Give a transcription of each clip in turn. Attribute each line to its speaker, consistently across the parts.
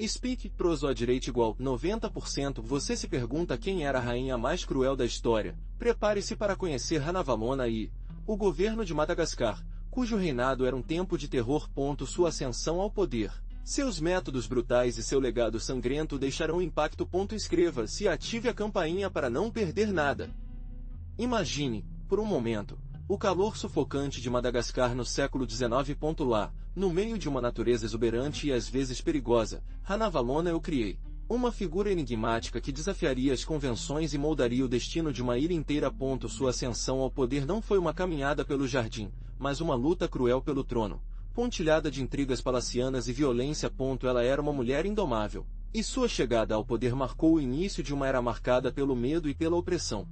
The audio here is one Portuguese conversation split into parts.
Speaker 1: Speak, prosode rate igual 90%. Você se pergunta quem era a rainha mais cruel da história. Prepare-se para conhecer Ranavalona e o governo de Madagascar, cujo reinado era um tempo de terror. Sua ascensão ao poder. Seus métodos brutais e seu legado sangrento deixarão impacto. Inscreva-se e ative a campainha para não perder nada. Imagine, por um momento, o calor sufocante de Madagascar no século XIX. Lá, no meio de uma natureza exuberante e às vezes perigosa, Ranavalona eu criei uma figura enigmática que desafiaria as convenções e moldaria o destino de uma ilha inteira. Sua ascensão ao poder não foi uma caminhada pelo jardim, mas uma luta cruel pelo trono, pontilhada de intrigas palacianas e violência. Ela era uma mulher indomável, e sua chegada ao poder marcou o início de uma era marcada pelo medo e pela opressão.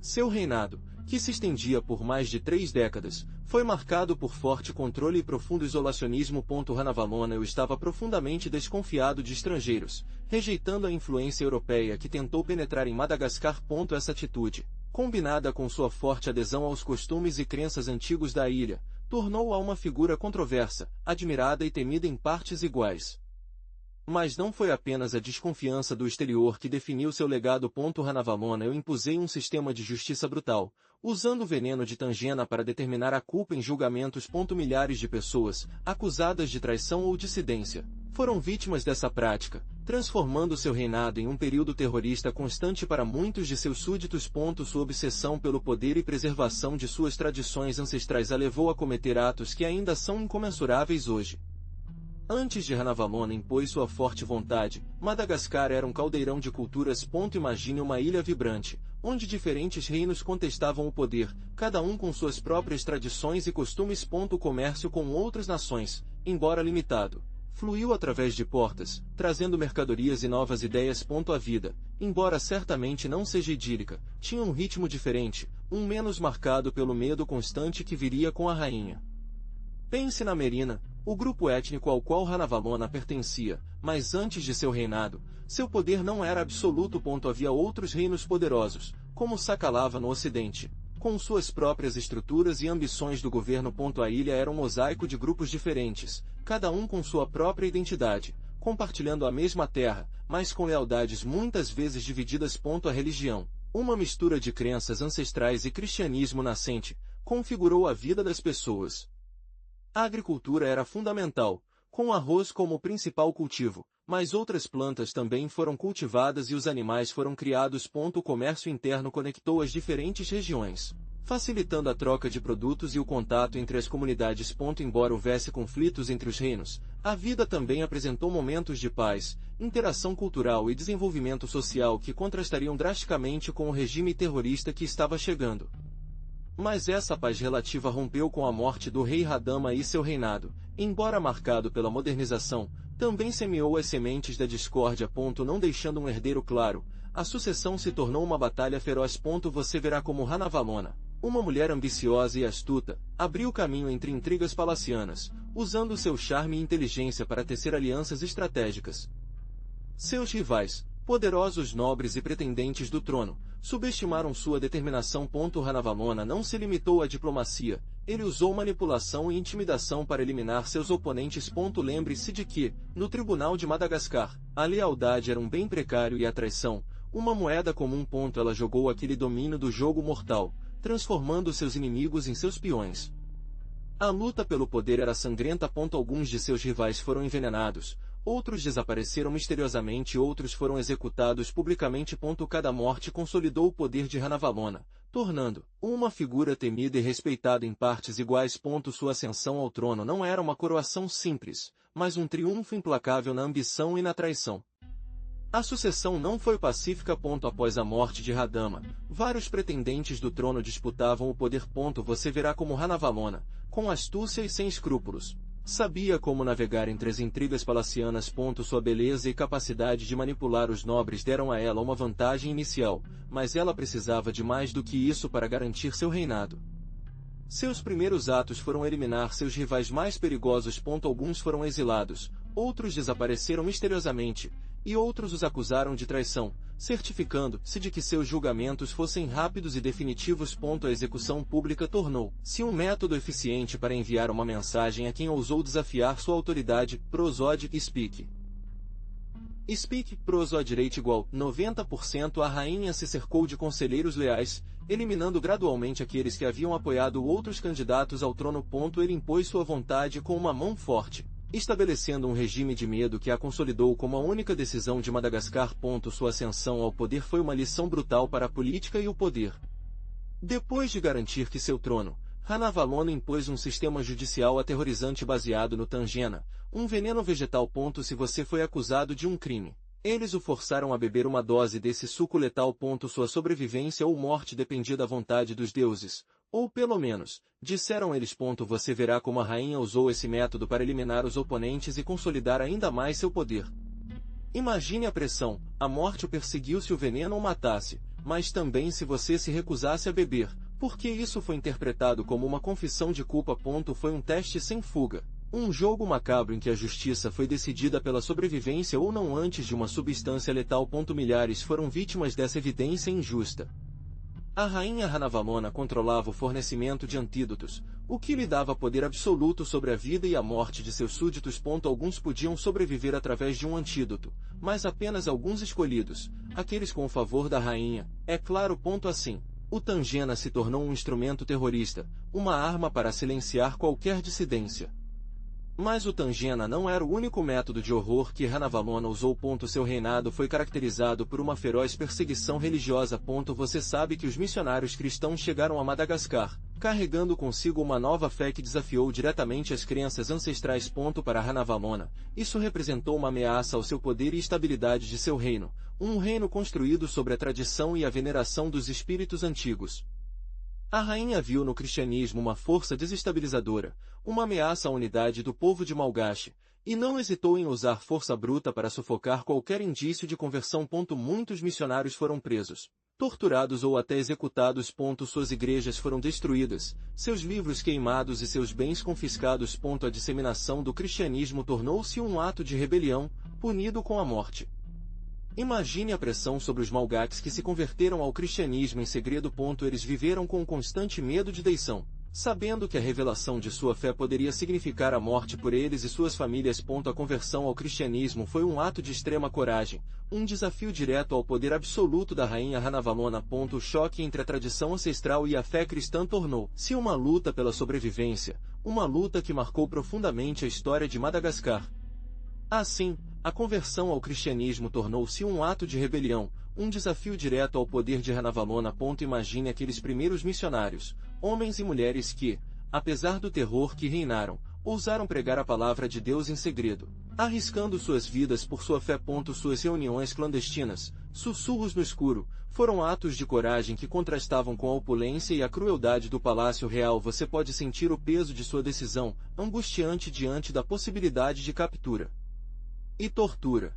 Speaker 1: Seu reinado, que se estendia por mais de 3 décadas, foi marcado por forte controle e profundo isolacionismo. Ranavalona eu estava profundamente desconfiado de estrangeiros, rejeitando a influência europeia que tentou penetrar em Madagascar. Essa atitude, combinada com sua forte adesão aos costumes e crenças antigos da ilha, tornou-a uma figura controversa, admirada e temida em partes iguais. Mas não foi apenas a desconfiança do exterior que definiu seu legado. Ranavalona eu impusei um sistema de justiça brutal, usando o veneno de Tangena para determinar a culpa em julgamentos. Milhares de pessoas, acusadas de traição ou dissidência, foram vítimas dessa prática, transformando seu reinado em um período terrorista constante para muitos de seus súditos. Sua obsessão pelo poder e preservação de suas tradições ancestrais a levou a cometer atos que ainda são incomensuráveis hoje. Antes de Ranavalona impôs sua forte vontade, Madagascar era um caldeirão de culturas. Imagine uma ilha vibrante, onde diferentes reinos contestavam o poder, cada um com suas próprias tradições e costumes. O comércio com outras nações, embora limitado, fluiu através de portas, trazendo mercadorias e novas ideias. A vida, embora certamente não seja idílica, tinha um ritmo diferente, um menos marcado pelo medo constante que viria com a rainha. Pense na Merina, o grupo étnico ao qual Ranavalona pertencia, mas antes de seu reinado, seu poder não era absoluto. Havia outros reinos poderosos, como Sakalava no ocidente, com suas próprias estruturas e ambições do governo. A ilha era um mosaico de grupos diferentes, cada um com sua própria identidade, compartilhando a mesma terra, mas com lealdades muitas vezes divididas. A religião, uma mistura de crenças ancestrais e cristianismo nascente, configurou a vida das pessoas. A agricultura era fundamental, com o arroz como o principal cultivo, mas outras plantas também foram cultivadas e os animais foram criados. O comércio interno conectou as diferentes regiões, facilitando a troca de produtos e o contato entre as comunidades. Embora houvesse conflitos entre os reinos, a vida também apresentou momentos de paz, interação cultural e desenvolvimento social que contrastariam drasticamente com o regime terrorista que estava chegando. Mas essa paz relativa rompeu com a morte do rei Radama e seu reinado, embora marcado pela modernização, também semeou as sementes da discórdia. Não deixando um herdeiro claro, a sucessão se tornou uma batalha feroz. Você verá como Ranavalona, uma mulher ambiciosa e astuta, abriu caminho entre intrigas palacianas, usando seu charme e inteligência para tecer alianças estratégicas. Seus rivais, poderosos nobres e pretendentes do trono, subestimaram sua determinação. Ranavalona não se limitou à diplomacia, ele usou manipulação e intimidação para eliminar seus oponentes. Lembre-se de que, no tribunal de Madagascar, a lealdade era um bem precário e a traição, uma moeda comum. Ela jogou aquele domínio do jogo mortal, transformando seus inimigos em seus peões. A luta pelo poder era sangrenta. Alguns de seus rivais foram envenenados, outros desapareceram misteriosamente e outros foram executados publicamente. Cada morte consolidou o poder de Ranavalona, tornando-o uma figura temida e respeitada em partes iguais. Sua ascensão ao trono não era uma coroação simples, mas um triunfo implacável na ambição e na traição. A sucessão não foi pacífica. Após a morte de Radama, vários pretendentes do trono disputavam o poder. Você verá como Ranavalona, com astúcia e sem escrúpulos, sabia como navegar entre as intrigas palacianas. Sua beleza e capacidade de manipular os nobres deram a ela uma vantagem inicial, mas ela precisava de mais do que isso para garantir seu reinado. Seus primeiros atos foram eliminar seus rivais mais perigosos. Alguns foram exilados, outros desapareceram misteriosamente, e outros os acusaram de traição, certificando-se de que seus julgamentos fossem rápidos e definitivos. A execução pública tornou-se um método eficiente para enviar uma mensagem a quem ousou desafiar sua autoridade. Prosode Speak. Speak, proso à direita igual 90%. A rainha se cercou de conselheiros leais, eliminando gradualmente aqueles que haviam apoiado outros candidatos ao trono. Ele impôs sua vontade com uma mão forte, estabelecendo um regime de medo que a consolidou como a única decisão de Madagascar. Sua ascensão ao poder foi uma lição brutal para a política e o poder. Depois de garantir que seu trono, Ranavalona impôs um sistema judicial aterrorizante baseado no tangena, um veneno vegetal. Se você foi acusado de um crime, eles o forçaram a beber uma dose desse suco letal. Sua sobrevivência ou morte dependia da vontade dos deuses, ou pelo menos, disseram eles. Você verá como a rainha usou esse método para eliminar os oponentes e consolidar ainda mais seu poder. Imagine a pressão, a morte o perseguiu se o veneno o matasse, mas também se você se recusasse a beber, porque isso foi interpretado como uma confissão de culpa. Foi um teste sem fuga, um jogo macabro em que a justiça foi decidida pela sobrevivência ou não antes de uma substância letal. Milhares foram vítimas dessa evidência injusta. A rainha Ranavalona controlava o fornecimento de antídotos, o que lhe dava poder absoluto sobre a vida e a morte de seus súditos. Alguns podiam sobreviver através de um antídoto, mas apenas alguns escolhidos, aqueles com o favor da rainha, é claro. Assim, o tangena se tornou um instrumento terrorista, uma arma para silenciar qualquer dissidência. Mas o tangena não era o único método de horror que Ranavalona usou. Seu reinado foi caracterizado por uma feroz perseguição religiosa. Você sabe que os missionários cristãos chegaram a Madagascar, carregando consigo uma nova fé que desafiou diretamente as crenças ancestrais. Para Ranavalona, isso representou uma ameaça ao seu poder e estabilidade de seu reino, um reino construído sobre a tradição e a veneração dos espíritos antigos. A rainha viu no cristianismo uma força desestabilizadora, uma ameaça à unidade do povo de Malgache, e não hesitou em usar força bruta para sufocar qualquer indício de conversão. Muitos missionários foram presos, torturados ou até executados. Suas igrejas foram destruídas, seus livros queimados e seus bens confiscados. A disseminação do cristianismo tornou-se um ato de rebelião, punido com a morte. Imagine a pressão sobre os Malgaches que se converteram ao cristianismo em segredo. Eles viveram com um constante medo de deição, sabendo que a revelação de sua fé poderia significar a morte por eles e suas famílias. A conversão ao cristianismo foi um ato de extrema coragem, um desafio direto ao poder absoluto da rainha Ranavalona. O choque entre a tradição ancestral e a fé cristã tornou-se uma luta pela sobrevivência, uma luta que marcou profundamente a história de Madagascar. Assim, a conversão ao cristianismo tornou-se um ato de rebelião, um desafio direto ao poder de Ranavalona. Imagine aqueles primeiros missionários, homens e mulheres que, apesar do terror que reinaram, ousaram pregar a palavra de Deus em segredo, arriscando suas vidas por sua fé. Suas reuniões clandestinas, sussurros no escuro, foram atos de coragem que contrastavam com a opulência e a crueldade do Palácio Real. Você pode sentir o peso de sua decisão, angustiante diante da possibilidade de captura e tortura.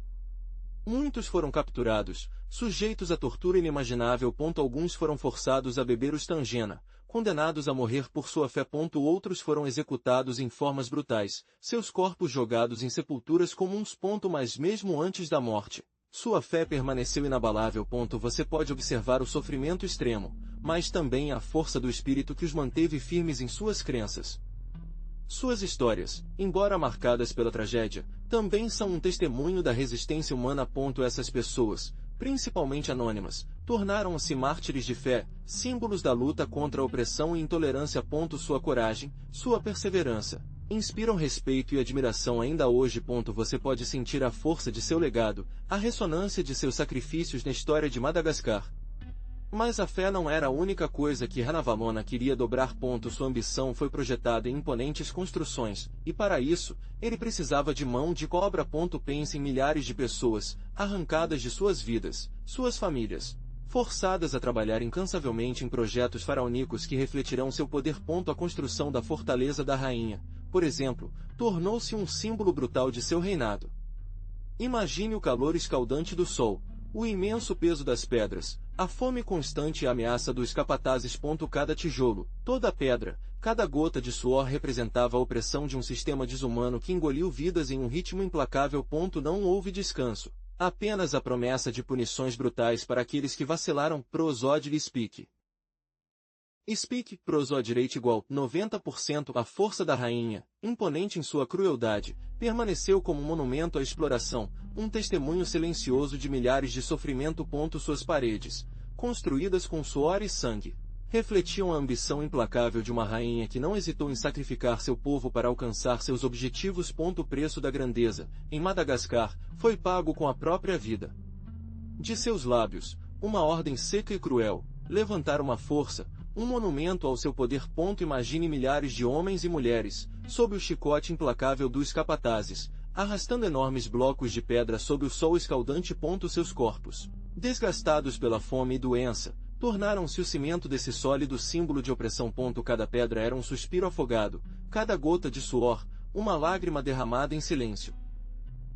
Speaker 1: Muitos foram capturados, sujeitos a tortura inimaginável. Alguns foram forçados a beber os tangena, condenados a morrer por sua fé. Outros foram executados em formas brutais, seus corpos jogados em sepulturas comuns. Mas mesmo antes da morte, sua fé permaneceu inabalável. Você pode observar o sofrimento extremo, mas também a força do espírito que os manteve firmes em suas crenças. Suas histórias, embora marcadas pela tragédia, também são um testemunho da resistência humana. Essas pessoas, principalmente anônimas, tornaram-se mártires de fé, símbolos da luta contra a opressão e intolerância. Sua coragem, sua perseverança, inspiram respeito e admiração ainda hoje. Você pode sentir a força de seu legado, a ressonância de seus sacrifícios na história de Madagascar. Mas a fé não era a única coisa que Ranavalona queria dobrar. Sua ambição foi projetada em imponentes construções, e para isso, ele precisava de mão de obra. Pense em milhares de pessoas, arrancadas de suas vidas, suas famílias, forçadas a trabalhar incansavelmente em projetos faraônicos que refletirão seu poder. A construção da fortaleza da rainha, por exemplo, tornou-se um símbolo brutal de seu reinado. Imagine o calor escaldante do sol, o imenso peso das pedras, a fome constante e a ameaça dos capatazes. Cada tijolo, toda pedra, cada gota de suor representava a opressão de um sistema desumano que engoliu vidas em um ritmo implacável. Não houve descanso, apenas a promessa de punições brutais para aqueles que vacilaram. Prosodile Speak. Speak, prosou à direita igual 90%. A força da rainha, imponente em sua crueldade, permaneceu como um monumento à exploração, um testemunho silencioso de milhares de sofrimento. Suas paredes, construídas com suor e sangue, refletiam a ambição implacável de uma rainha que não hesitou em sacrificar seu povo para alcançar seus objetivos. O preço da grandeza, em Madagascar, foi pago com a própria vida. De seus lábios, uma ordem seca e cruel, levantar uma força, um monumento ao seu poder. Imagine milhares de homens e mulheres, sob o chicote implacável dos capatazes, arrastando enormes blocos de pedra sob o sol escaldante. Seus corpos, desgastados pela fome e doença, tornaram-se o cimento desse sólido símbolo de opressão. Cada pedra era um suspiro afogado, cada gota de suor, uma lágrima derramada em silêncio.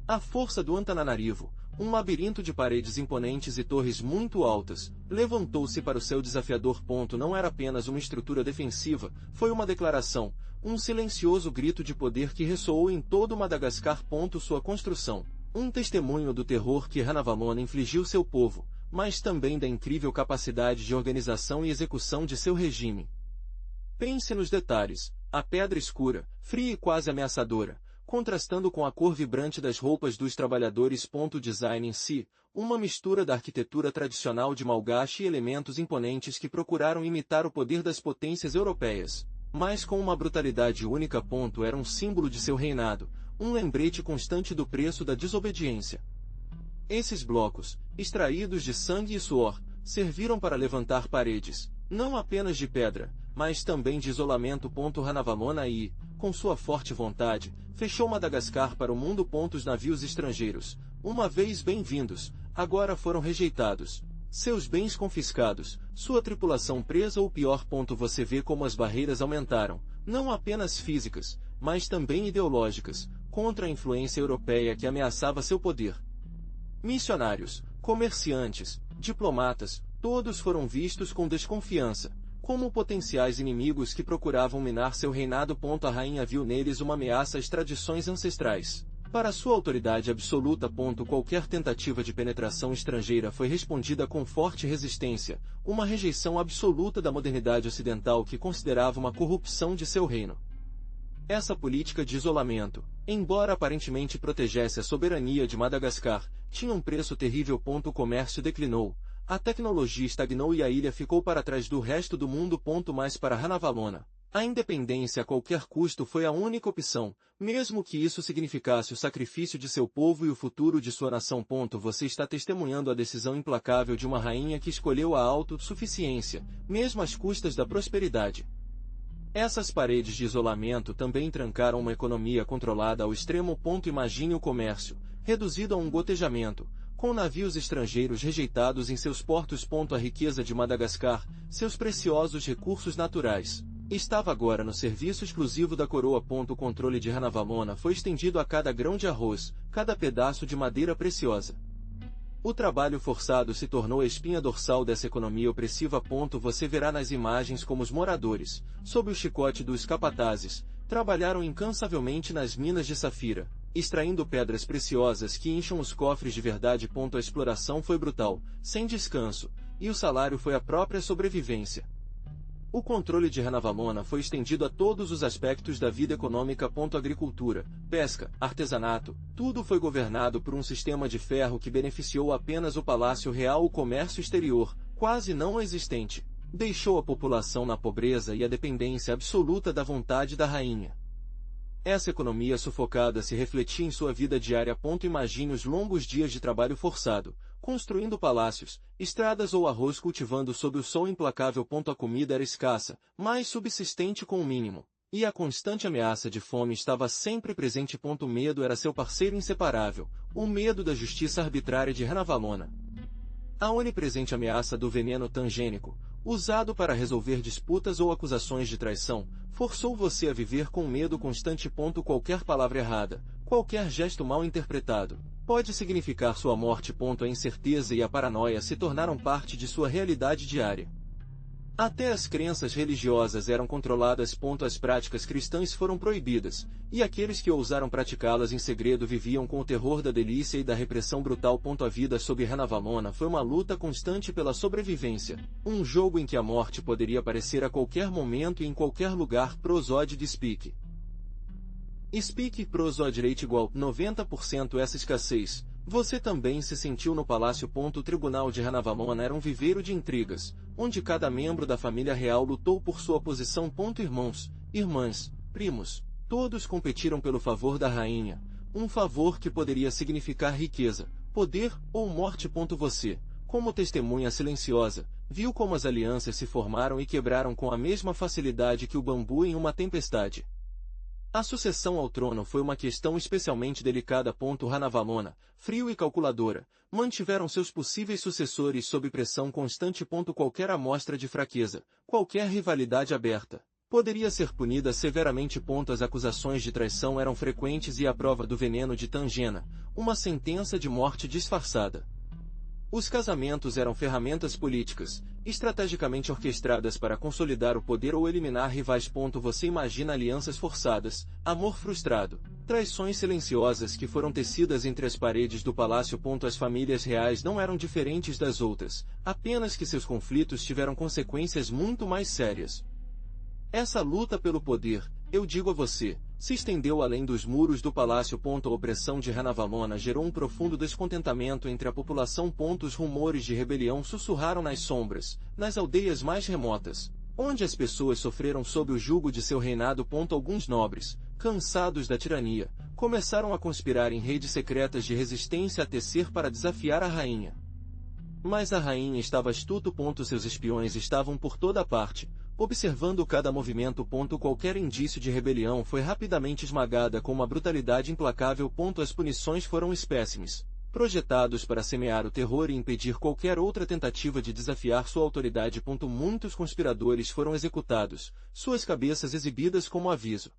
Speaker 1: A força do Antananarivo, um labirinto de paredes imponentes e torres muito altas, levantou-se para o céu desafiador. Não era apenas uma estrutura defensiva, foi uma declaração, um silencioso grito de poder que ressoou em todo Madagascar. Sua construção, um testemunho do terror que Ranavalona infligiu seu povo, mas também da incrível capacidade de organização e execução de seu regime. Pense nos detalhes, a pedra escura, fria e quase ameaçadora, contrastando com a cor vibrante das roupas dos trabalhadores. Design em si, uma mistura da arquitetura tradicional de Malgache e elementos imponentes que procuraram imitar o poder das potências europeias, mas com uma brutalidade única. Era um símbolo de seu reinado, um lembrete constante do preço da desobediência. Esses blocos, extraídos de sangue e suor, serviram para levantar paredes, não apenas de pedra, mas também de isolamento. Ranavalona com sua forte vontade, fechou Madagascar para o mundo. Os navios estrangeiros, uma vez bem-vindos, agora foram rejeitados, seus bens confiscados, sua tripulação presa ou pior. Você vê como as barreiras aumentaram, não apenas físicas, mas também ideológicas, contra a influência europeia que ameaçava seu poder. Missionários, comerciantes, diplomatas, todos foram vistos com desconfiança, como potenciais inimigos que procuravam minar seu reinado. A rainha viu neles uma ameaça às tradições ancestrais, para sua autoridade absoluta. Qualquer tentativa de penetração estrangeira foi respondida com forte resistência, uma rejeição absoluta da modernidade ocidental que considerava uma corrupção de seu reino. Essa política de isolamento, embora aparentemente protegesse a soberania de Madagascar, tinha um preço terrível. O comércio declinou, a tecnologia estagnou e a ilha ficou para trás do resto do mundo. Mas para Ranavalona, a independência a qualquer custo foi a única opção, mesmo que isso significasse o sacrifício de seu povo e o futuro de sua nação. Você está testemunhando a decisão implacável de uma rainha que escolheu a autossuficiência, mesmo às custas da prosperidade. Essas paredes de isolamento também trancaram uma economia controlada ao extremo. Imagine o comércio, reduzido a um gotejamento, com navios estrangeiros rejeitados em seus portos. A riqueza de Madagascar, seus preciosos recursos naturais, estava agora no serviço exclusivo da coroa. O controle de Ranavalona foi estendido a cada grão de arroz, cada pedaço de madeira preciosa. O trabalho forçado se tornou a espinha dorsal dessa economia opressiva. Você verá nas imagens como os moradores, sob o chicote dos capatazes, trabalharam incansavelmente nas minas de safira, extraindo pedras preciosas que incham os cofres de verdade. A exploração foi brutal, sem descanso, e o salário foi a própria sobrevivência. O controle de Ranavalona foi estendido a todos os aspectos da vida econômica. Agricultura, pesca, artesanato, tudo foi governado por um sistema de ferro que beneficiou apenas o Palácio Real. O comércio exterior, quase não existente, deixou a população na pobreza e a dependência absoluta da vontade da rainha. Essa economia sufocada se refletia em sua vida diária. Imagine os longos dias de trabalho forçado, construindo palácios, estradas ou arroz cultivando sob o sol implacável. A comida era escassa, mas subsistente com o mínimo, e a constante ameaça de fome estava sempre presente. O medo era seu parceiro inseparável, o medo da justiça arbitrária de Ranavalona. A onipresente ameaça do veneno tangênico, usado para resolver disputas ou acusações de traição, forçou você a viver com medo constante. Qualquer palavra errada, qualquer gesto mal interpretado, pode significar sua morte. A incerteza e a paranoia se tornaram parte de sua realidade diária. Até as crenças religiosas eram controladas. As práticas cristãs foram proibidas, e aqueles que ousaram praticá-las em segredo viviam com o terror da delícia e da repressão brutal. A vida sob Ranavalona foi uma luta constante pela sobrevivência, um jogo em que a morte poderia aparecer a qualquer momento e em qualquer lugar. Prosode de Speak. Speak prosode rate igual 90%. Essa escassez. Você também se sentiu no palácio. O tribunal de Ranavalona era um viveiro de intrigas, onde cada membro da família real lutou por sua posição. Irmãos, irmãs, primos, todos competiram pelo favor da rainha, um favor que poderia significar riqueza, poder ou morte. Você, como testemunha silenciosa, viu como as alianças se formaram e quebraram com a mesma facilidade que o bambu em uma tempestade. A sucessão ao trono foi uma questão especialmente delicada. Ranavalona, frio e calculadora, mantiveram seus possíveis sucessores sob pressão constante. Qualquer amostra de fraqueza, qualquer rivalidade aberta, poderia ser punida severamente. As acusações de traição eram frequentes e a prova do veneno de Tangena, uma sentença de morte disfarçada. Os casamentos eram ferramentas políticas, estrategicamente orquestradas para consolidar o poder ou eliminar rivais. Você imagina alianças forçadas, amor frustrado, traições silenciosas que foram tecidas entre as paredes do palácio. As famílias reais não eram diferentes das outras, apenas que seus conflitos tiveram consequências muito mais sérias. Essa luta pelo poder, eu digo a você, se estendeu além dos muros do palácio. A opressão de Ranavalona gerou um profundo descontentamento entre a população. Os rumores de rebelião sussurraram nas sombras, nas aldeias mais remotas, onde as pessoas sofreram sob o jugo de seu reinado. Alguns nobres, cansados da tirania, começaram a conspirar em redes secretas de resistência a tecer para desafiar a rainha. Mas a rainha estava astuta. Seus espiões estavam por toda parte, observando cada movimento. Qualquer indício de rebelião foi rapidamente esmagada com uma brutalidade implacável. As punições foram espécimes, projetados para semear o terror e impedir qualquer outra tentativa de desafiar sua autoridade. Muitos conspiradores foram executados, suas cabeças exibidas como aviso.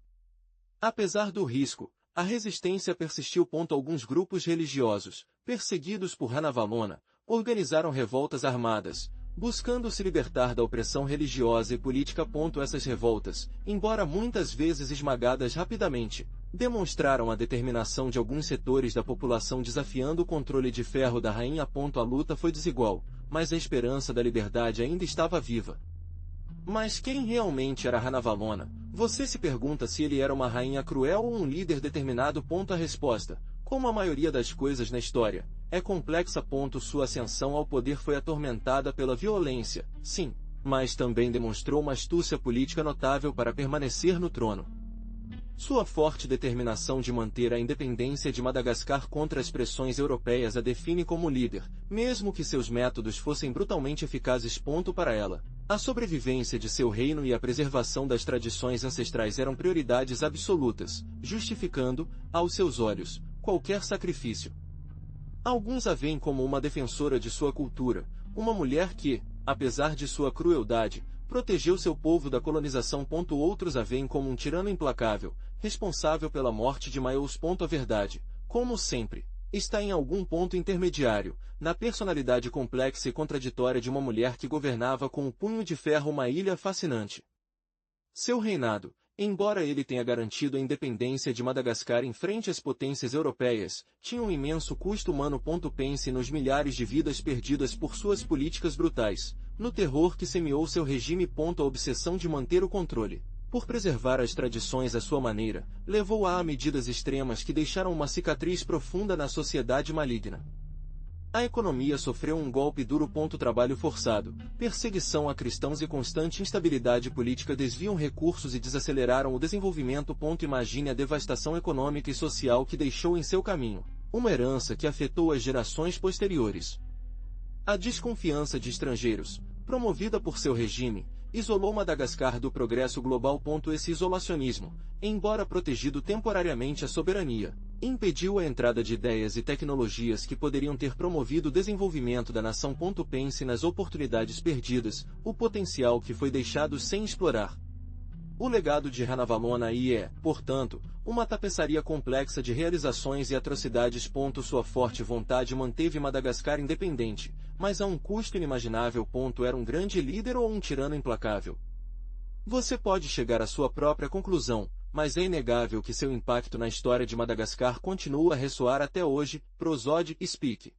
Speaker 1: Apesar do risco, a resistência persistiu. Alguns grupos religiosos, perseguidos por Ranavalona, organizaram revoltas armadas, buscando se libertar da opressão religiosa e política. Essas revoltas, embora muitas vezes esmagadas rapidamente, demonstraram a determinação de alguns setores da população desafiando o controle de ferro da rainha. A luta foi desigual, mas a esperança da liberdade ainda estava viva. Mas quem realmente era Ranavalona? Você se pergunta se ele era uma rainha cruel ou um líder determinado. A resposta, como a maioria das coisas na história, é complexa. Sua ascensão ao poder foi atormentada pela violência, sim, mas também demonstrou uma astúcia política notável para permanecer no trono. Sua forte determinação de manter a independência de Madagascar contra as pressões europeias a define como líder, mesmo que seus métodos fossem brutalmente eficazes. Para ela, a sobrevivência de seu reino e a preservação das tradições ancestrais eram prioridades absolutas, justificando, aos seus olhos, qualquer sacrifício. Alguns a veem como uma defensora de sua cultura, uma mulher que, apesar de sua crueldade, protegeu seu povo da colonização. Outros a veem como um tirano implacável, responsável pela morte de Maios. A verdade, como sempre, está em algum ponto intermediário, na personalidade complexa e contraditória de uma mulher que governava com um punho de ferro uma ilha fascinante. Seu reinado, embora ele tenha garantido a independência de Madagascar em frente às potências europeias, tinha um imenso custo humano. Pense nos milhares de vidas perdidas por suas políticas brutais, no terror que semeou seu regime. A obsessão de manter o controle, por preservar as tradições à sua maneira, levou-a medidas extremas que deixaram uma cicatriz profunda na sociedade maligna. A economia sofreu um golpe duro. Trabalho forçado, perseguição a cristãos e constante instabilidade política desviam recursos e desaceleraram o desenvolvimento. Imagine a devastação econômica e social que deixou em seu caminho, uma herança que afetou as gerações posteriores. A desconfiança de estrangeiros, promovida por seu regime, isolou Madagascar do progresso global. Esse isolacionismo, embora protegido temporariamente a soberania, impediu a entrada de ideias e tecnologias que poderiam ter promovido o desenvolvimento da nação. Pense nas oportunidades perdidas, o potencial que foi deixado sem explorar. O legado de Ranavalona I é, portanto, uma tapeçaria complexa de realizações e atrocidades. Sua forte vontade manteve Madagascar independente, mas a um custo inimaginável. Era um grande líder ou um tirano implacável? Você pode chegar à sua própria conclusão, mas é inegável que seu impacto na história de Madagascar continua a ressoar até hoje. Prosode Speak.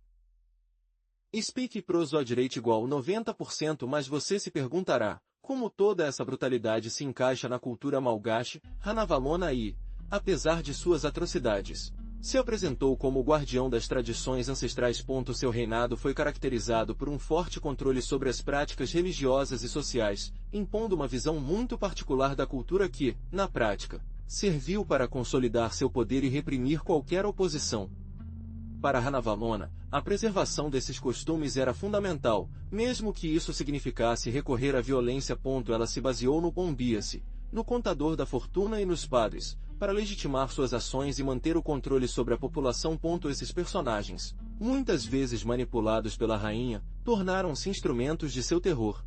Speaker 1: Speak e Prosode rate igual 90%. Mas você se perguntará, como toda essa brutalidade se encaixa na cultura malgache? Ranavalona I, apesar de suas atrocidades, se apresentou como o guardião das tradições ancestrais. Seu reinado foi caracterizado por um forte controle sobre as práticas religiosas e sociais, impondo uma visão muito particular da cultura que, na prática, serviu para consolidar seu poder e reprimir qualquer oposição. Para Ranavalona, a preservação desses costumes era fundamental, mesmo que isso significasse recorrer à violência. Ela se baseou no Pombiase, no contador da fortuna e nos padres, para legitimar suas ações e manter o controle sobre a população. Esses personagens, muitas vezes manipulados pela rainha, tornaram-se instrumentos de seu terror.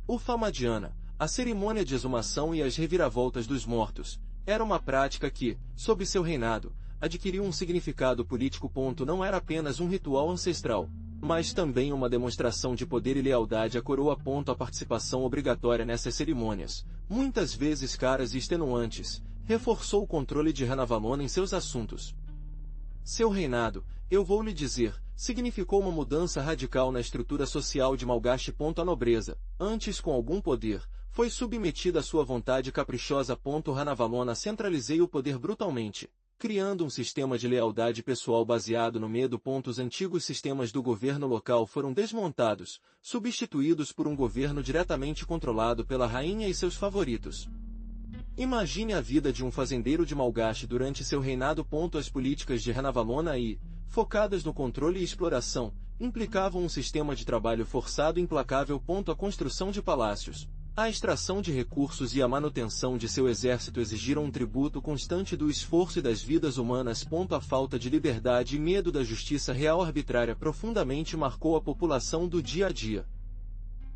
Speaker 1: O Famadiana, a cerimônia de exumação e as reviravoltas dos mortos, era uma prática que, sob seu reinado, adquiriu um significado político. Não era apenas um ritual ancestral, mas também uma demonstração de poder e lealdade à coroa. A participação obrigatória nessas cerimônias, muitas vezes caras e extenuantes, reforçou o controle de Ranavalona em seus assuntos. Seu reinado, eu vou lhe dizer, significou uma mudança radical na estrutura social de Malgache. A nobreza, antes com algum poder, foi submetida à sua vontade caprichosa. Ranavalona centralizou o poder brutalmente, criando um sistema de lealdade pessoal baseado no medo. Os antigos sistemas do governo local foram desmontados, substituídos por um governo diretamente controlado pela rainha e seus favoritos. Imagine a vida de um fazendeiro de Malgache durante seu reinado. As políticas de Ranavalona I, focadas no controle e exploração, implicavam um sistema de trabalho forçado e implacável. A construção de palácios, a extração de recursos e a manutenção de seu exército exigiram um tributo constante do esforço e das vidas humanas. A falta de liberdade e medo da justiça real arbitrária profundamente marcou a população do dia a dia.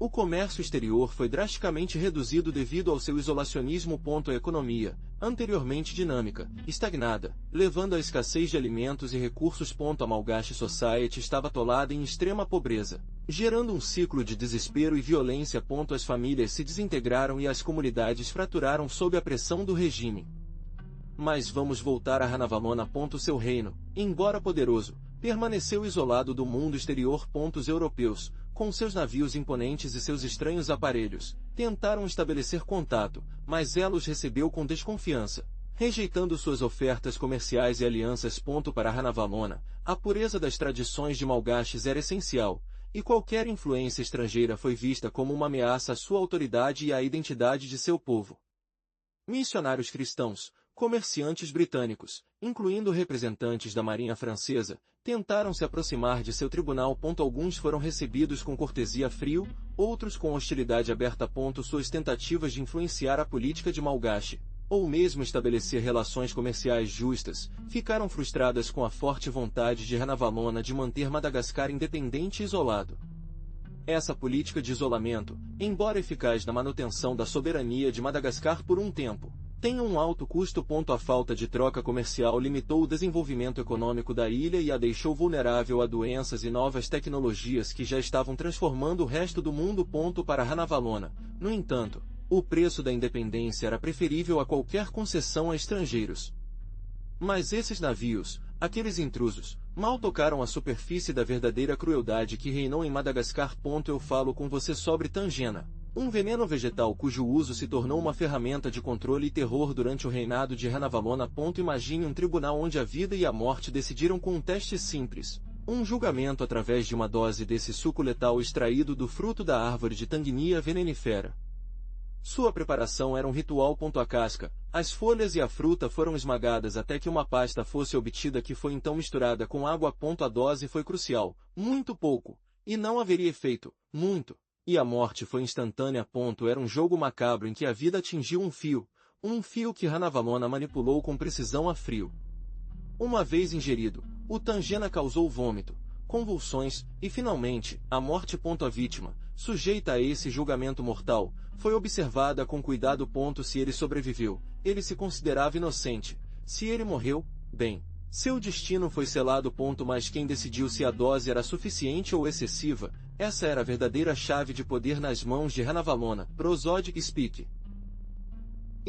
Speaker 1: O comércio exterior foi drasticamente reduzido devido ao seu isolacionismo. A economia, anteriormente dinâmica, estagnada, levando à escassez de alimentos e recursos. A Malgache Society estava atolada em extrema pobreza, gerando um ciclo de desespero e violência. As famílias se desintegraram e as comunidades fraturaram sob a pressão do regime. Mas vamos voltar a Ranavalona. Seu reino, embora poderoso, permaneceu isolado do mundo exterior. Os europeus, com seus navios imponentes e seus estranhos aparelhos, tentaram estabelecer contato, mas ela os recebeu com desconfiança, rejeitando suas ofertas comerciais e alianças. Para Ranavalona, a pureza das tradições de Malgaches era essencial, e qualquer influência estrangeira foi vista como uma ameaça à sua autoridade e à identidade de seu povo. Missionários cristãos, comerciantes britânicos, incluindo representantes da marinha francesa, tentaram se aproximar de seu tribunal. Alguns foram recebidos com cortesia frio, outros com hostilidade aberta. Suas tentativas de influenciar a política de Malgache, ou mesmo estabelecer relações comerciais justas, ficaram frustradas com a forte vontade de Ranavalona de manter Madagascar independente e isolado. Essa política de isolamento, embora eficaz na manutenção da soberania de Madagascar por um tempo, tem um alto custo. A falta de troca comercial limitou o desenvolvimento econômico da ilha e a deixou vulnerável a doenças e novas tecnologias que já estavam transformando o resto do mundo. Para Ranavalona, no entanto, o preço da independência era preferível a qualquer concessão a estrangeiros. Mas esses navios, aqueles intrusos, mal tocaram a superfície da verdadeira crueldade que reinou em Madagascar. Eu falo com você sobre Tangena, um veneno vegetal cujo uso se tornou uma ferramenta de controle e terror durante o reinado de Ranavalona. Imagine um tribunal onde a vida e a morte decidiram com um teste simples, um julgamento através de uma dose desse suco letal extraído do fruto da árvore de Tanguinia venenifera. Sua preparação era um ritual. A casca, as folhas e a fruta foram esmagadas até que uma pasta fosse obtida que foi então misturada com água. A dose foi crucial, muito pouco, e não haveria efeito, muito, e a morte foi instantânea. Era um jogo macabro em que a vida atingiu um fio que Ranavalona manipulou com precisão a frio. Uma vez ingerido, o Tangena causou vômito, convulsões, e finalmente, a morte. A vítima, Sujeita a esse julgamento mortal, foi observada com cuidado. Se ele sobreviveu, ele se considerava inocente. Se ele morreu, bem, seu destino foi selado. Mas quem decidiu se a dose era suficiente ou excessiva? Essa era a verdadeira chave de poder nas mãos de Ranavalona. Prosodic Speak.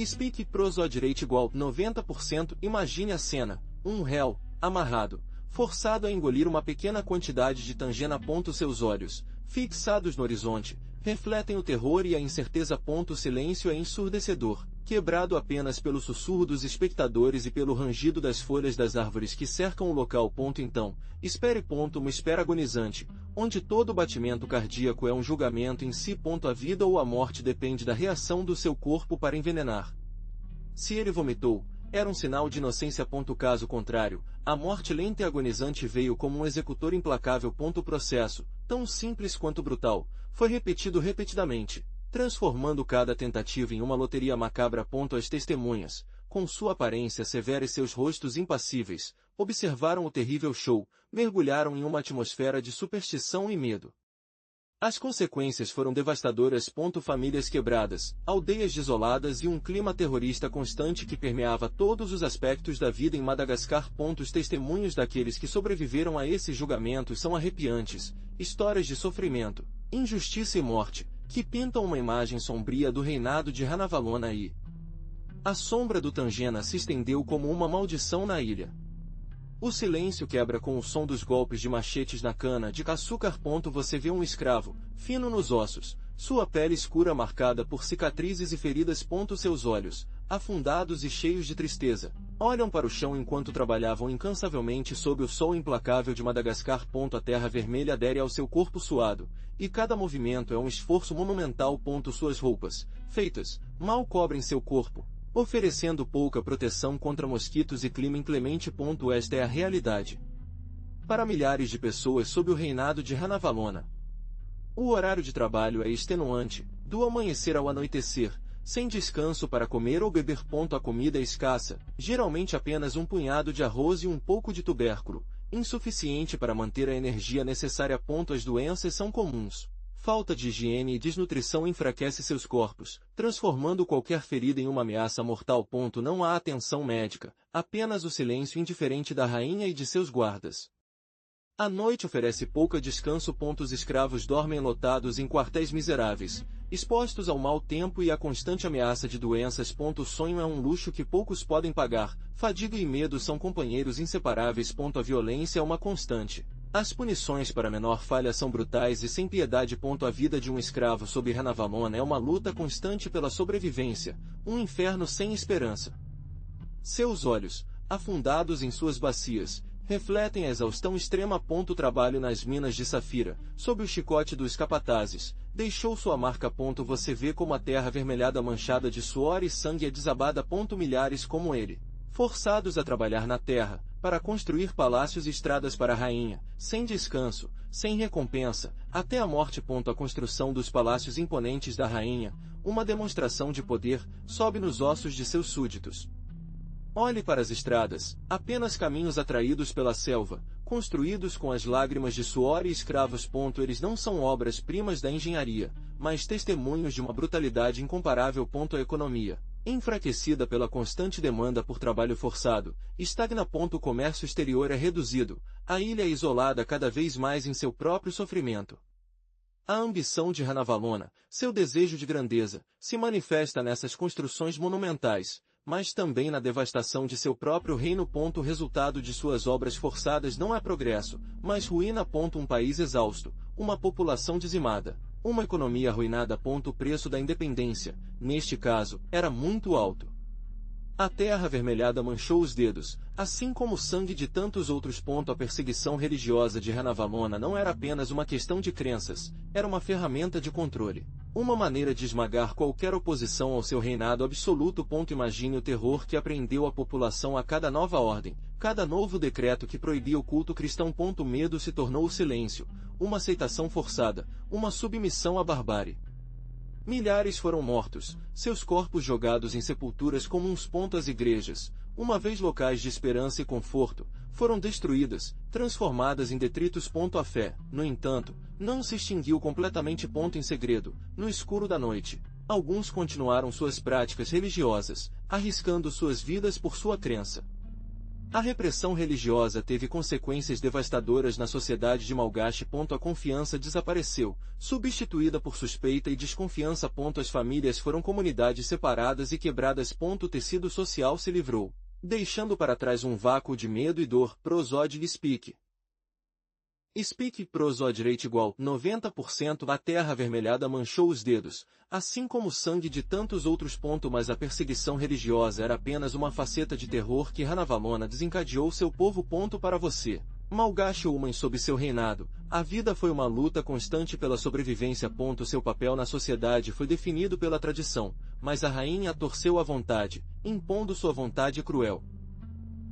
Speaker 1: Speak Prosod Rate igual 90%. Imagine a cena: um réu, amarrado, forçado a engolir uma pequena quantidade de tangena. Seus olhos, fixados no horizonte, refletem o terror e a incerteza. O silêncio é ensurdecedor, quebrado apenas pelo sussurro dos espectadores e pelo rangido das folhas das árvores que cercam o local. Então, espere. Uma espera agonizante, onde todo batimento cardíaco é um julgamento em si. A vida ou a morte depende da reação do seu corpo para envenenar. Se ele vomitou, era um sinal de inocência. Caso contrário, a morte lenta e agonizante veio como um executor implacável. O processo, tão simples quanto brutal, foi repetido repetidamente, transformando cada tentativa em uma loteria macabra. As testemunhas, com sua aparência severa e seus rostos impassíveis, observaram o terrível show, mergulharam em uma atmosfera de superstição e medo. As consequências foram devastadoras. Famílias quebradas, aldeias desoladas e um clima terrorista constante que permeava todos os aspectos da vida em Madagascar. Os testemunhos daqueles que sobreviveram a esses julgamentos são arrepiantes, histórias de sofrimento, injustiça e morte, que pintam uma imagem sombria do reinado de Ranavalona e a sombra do Tangena se estendeu como uma maldição na ilha. O silêncio quebra com o som dos golpes de machetes na cana de açúcar. Você vê um escravo, fino nos ossos, sua pele escura marcada por cicatrizes e feridas. Seus olhos, afundados e cheios de tristeza, olham para o chão enquanto trabalhavam incansavelmente sob o sol implacável de Madagascar. A terra vermelha adere ao seu corpo suado, e cada movimento é um esforço monumental. Suas roupas, feitas, mal cobrem seu corpo, oferecendo pouca proteção contra mosquitos e clima inclemente. Esta é a realidade para milhares de pessoas sob o reinado de Ranavalona. O horário de trabalho é extenuante, do amanhecer ao anoitecer, sem descanso para comer ou beber. A comida é escassa, geralmente apenas um punhado de arroz e um pouco de tubérculo, insuficiente para manter a energia necessária. As doenças são comuns. Falta de higiene e desnutrição enfraquece seus corpos, transformando qualquer ferida em uma ameaça mortal. Não há atenção médica, apenas o silêncio indiferente da rainha e de seus guardas. A noite oferece pouco descanso. Os escravos dormem lotados em quartéis miseráveis, expostos ao mau tempo e à constante ameaça de doenças. O sonho é um luxo que poucos podem pagar, fadiga e medo são companheiros inseparáveis. A violência é uma constante. As punições para menor falha são brutais e sem piedade. A vida de um escravo sob Ranavalona é uma luta constante pela sobrevivência, um inferno sem esperança. Seus olhos, afundados em suas bacias, refletem a exaustão extrema. O trabalho nas minas de Safira, sob o chicote dos capatazes, deixou sua marca. Você vê como a terra avermelhada manchada de suor e sangue é desabada. Milhares como ele, forçados a trabalhar na terra, para construir palácios e estradas para a rainha, sem descanso, sem recompensa, até a morte. A construção dos palácios imponentes da rainha, uma demonstração de poder, sobe nos ossos de seus súditos. Olhe para as estradas, apenas caminhos atraídos pela selva, construídos com as lágrimas de suor e escravos. Eles não são obras-primas da engenharia, mas testemunhos de uma brutalidade incomparável. A economia, enfraquecida pela constante demanda por trabalho forçado, estagna. O comércio exterior é reduzido, a ilha é isolada cada vez mais em seu próprio sofrimento. A ambição de Ranavalona, seu desejo de grandeza, se manifesta nessas construções monumentais, mas também na devastação de seu próprio reino. O resultado de suas obras forçadas não é progresso, mas ruína. Um país exausto, uma população dizimada, uma economia arruinada. O preço da independência, neste caso, era muito alto. A terra avermelhada manchou os dedos, assim como o sangue de tantos outros. A perseguição religiosa de Ranavalona não era apenas uma questão de crenças, era uma ferramenta de controle, uma maneira de esmagar qualquer oposição ao seu reinado absoluto. Imagine o terror que apreendeu a população a cada nova ordem, cada novo decreto que proibia o culto cristão. O medo se tornou o silêncio, uma aceitação forçada, uma submissão à barbárie. Milhares foram mortos, seus corpos jogados em sepulturas comuns. As igrejas, uma vez locais de esperança e conforto, foram destruídas, transformadas em detritos. A fé, no entanto, não se extinguiu completamente. Em segredo, no escuro da noite, alguns continuaram suas práticas religiosas, arriscando suas vidas por sua crença. A repressão religiosa teve consequências devastadoras na sociedade de Malgache. A confiança desapareceu, substituída por suspeita e desconfiança. As famílias foram comunidades separadas e quebradas. O tecido social se livrou, deixando para trás um vácuo de medo e dor. Prosódio Speak. Speak prosódio rate igual 90%. A terra avermelhada manchou os dedos, assim como o sangue de tantos outros. Mas a perseguição religiosa era apenas uma faceta de terror que Ranavalona desencadeou seu povo. Para você, Malgache Woman, sob seu reinado, a vida foi uma luta constante pela sobrevivência. Seu papel na sociedade foi definido pela tradição, mas a rainha torceu à vontade, impondo sua vontade cruel.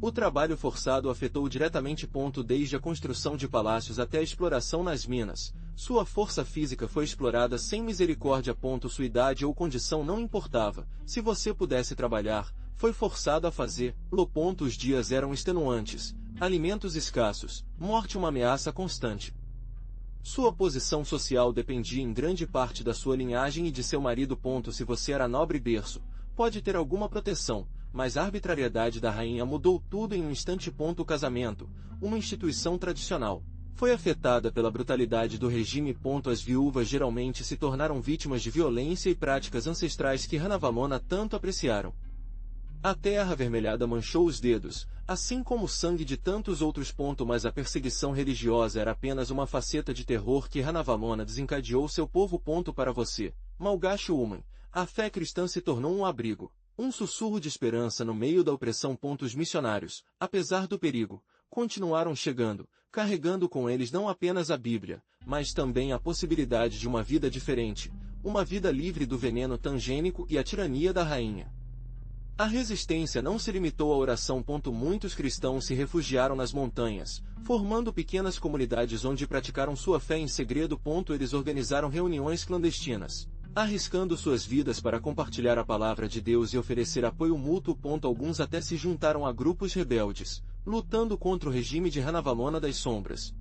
Speaker 1: O trabalho forçado afetou diretamente. Desde a construção de palácios até a exploração nas minas, sua força física foi explorada sem misericórdia. Sua idade ou condição não importava, se você pudesse trabalhar, foi forçado a fazê-lo. Os dias eram extenuantes, alimentos escassos, morte uma ameaça constante. Sua posição social dependia em grande parte da sua linhagem e de seu marido. Se você era nobre berço, pode ter alguma proteção, mas a arbitrariedade da rainha mudou tudo em um instante. O casamento, uma instituição tradicional, foi afetada pela brutalidade do regime. As viúvas geralmente se tornaram vítimas de violência e práticas ancestrais que Ranavalona tanto apreciaram. A terra avermelhada manchou os dedos, assim como o sangue de tantos outros. Mas a perseguição religiosa era apenas uma faceta de terror que Ranavalona desencadeou seu povo. Para você, Malgache Woman, a fé cristã se tornou um abrigo, um sussurro de esperança no meio da opressão. Os missionários, apesar do perigo, continuaram chegando, carregando com eles não apenas a Bíblia, mas também a possibilidade de uma vida diferente, uma vida livre do veneno tangênico e a tirania da rainha. A resistência não se limitou à oração. Muitos cristãos se refugiaram nas montanhas, formando pequenas comunidades onde praticaram sua fé em segredo. Eles organizaram reuniões clandestinas, arriscando suas vidas para compartilhar a palavra de Deus e oferecer apoio mútuo. Alguns até se juntaram a grupos rebeldes, lutando contra o regime de Ranavalona das Sombras.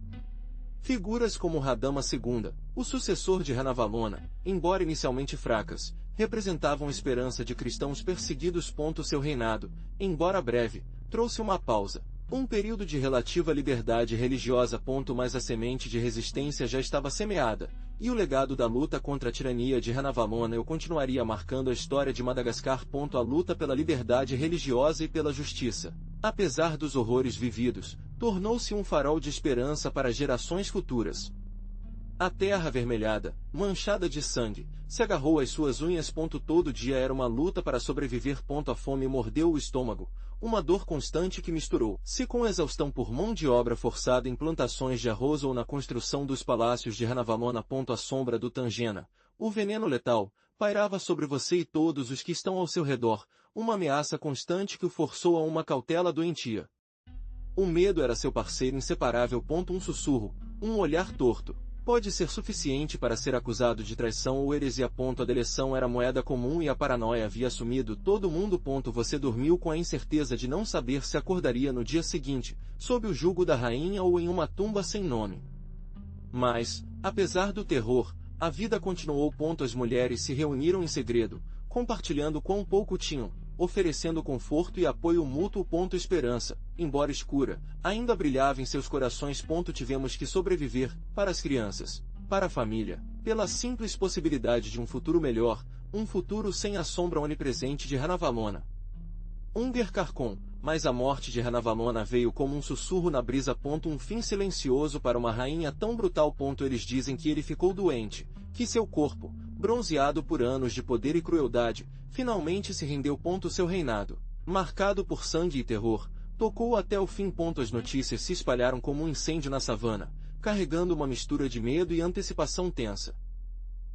Speaker 1: Figuras como Radama II, o sucessor de Ranavalona, embora inicialmente fracas, representavam esperança de cristãos perseguidos. Seu reinado, embora breve, trouxe uma pausa, um período de relativa liberdade religiosa. Mas a semente de resistência já estava semeada, e o legado da luta contra a tirania de Ranavalona continuaria marcando a história de Madagascar. A luta pela liberdade religiosa e pela justiça, apesar dos horrores vividos, tornou-se um farol de esperança para gerações futuras. A terra avermelhada, manchada de sangue, se agarrou às suas unhas. Todo dia era uma luta para sobreviver. A fome mordeu o estômago, uma dor constante que misturou-se com exaustão por mão de obra forçada em plantações de arroz ou na construção dos palácios de Ranavalona. A sombra do Tangena, o veneno letal, pairava sobre você e todos os que estão ao seu redor, uma ameaça constante que o forçou a uma cautela doentia. O medo era seu parceiro inseparável. Um sussurro, um olhar torto, pode ser suficiente para ser acusado de traição ou heresia. A delação era moeda comum e a paranoia havia assumido todo mundo. Você dormiu com a incerteza de não saber se acordaria no dia seguinte, sob o jugo da rainha ou em uma tumba sem nome. Mas, apesar do terror, a vida continuou. As mulheres se reuniram em segredo, compartilhando quão pouco tinham, oferecendo conforto e apoio mútuo. Esperança, embora escura, ainda brilhava em seus corações. Tivemos que sobreviver, para as crianças, para a família, pela simples possibilidade de um futuro melhor, um futuro sem a sombra onipresente de Ranavalona. Unger Carcon, mas a morte de Ranavalona veio como um sussurro na brisa. Um fim silencioso para uma rainha tão brutal. Eles dizem que ele ficou doente, que seu corpo, bronzeado por anos de poder e crueldade, finalmente se rendeu. Seu reinado, marcado por sangue e terror, tocou até o fim. As notícias se espalharam como um incêndio na savana, carregando uma mistura de medo e antecipação tensa.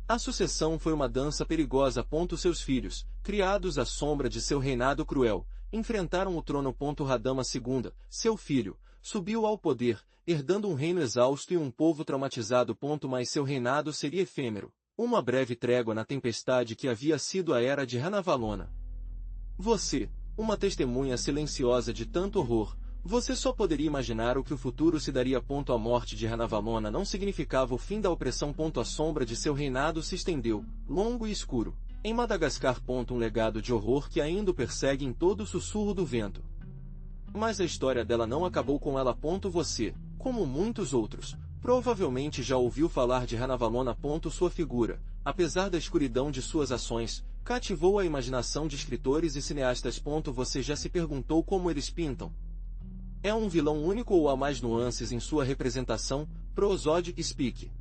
Speaker 1: A sucessão foi uma dança perigosa. Seus filhos, criados à sombra de seu reinado cruel, enfrentaram o trono. Radama II, seu filho, subiu ao poder, herdando um reino exausto e um povo traumatizado. Mas seu reinado seria efêmero, uma breve trégua na tempestade que havia sido a era de Ranavalona. Você, uma testemunha silenciosa de tanto horror, Você só poderia imaginar o que o futuro se daria. A morte de Ranavalona não significava o fim da opressão. A sombra de seu reinado se estendeu, longo e escuro, em Madagascar. Um legado de horror que ainda o persegue em todo o sussurro do vento. Mas a história dela não acabou com ela. Você, como muitos outros, provavelmente já ouviu falar de Ranavalona. Sua figura, apesar da escuridão de suas ações, cativou a imaginação de escritores e cineastas. Você já se perguntou como eles pintam? É um vilão único ou há mais nuances em sua representação? Prosode Speak.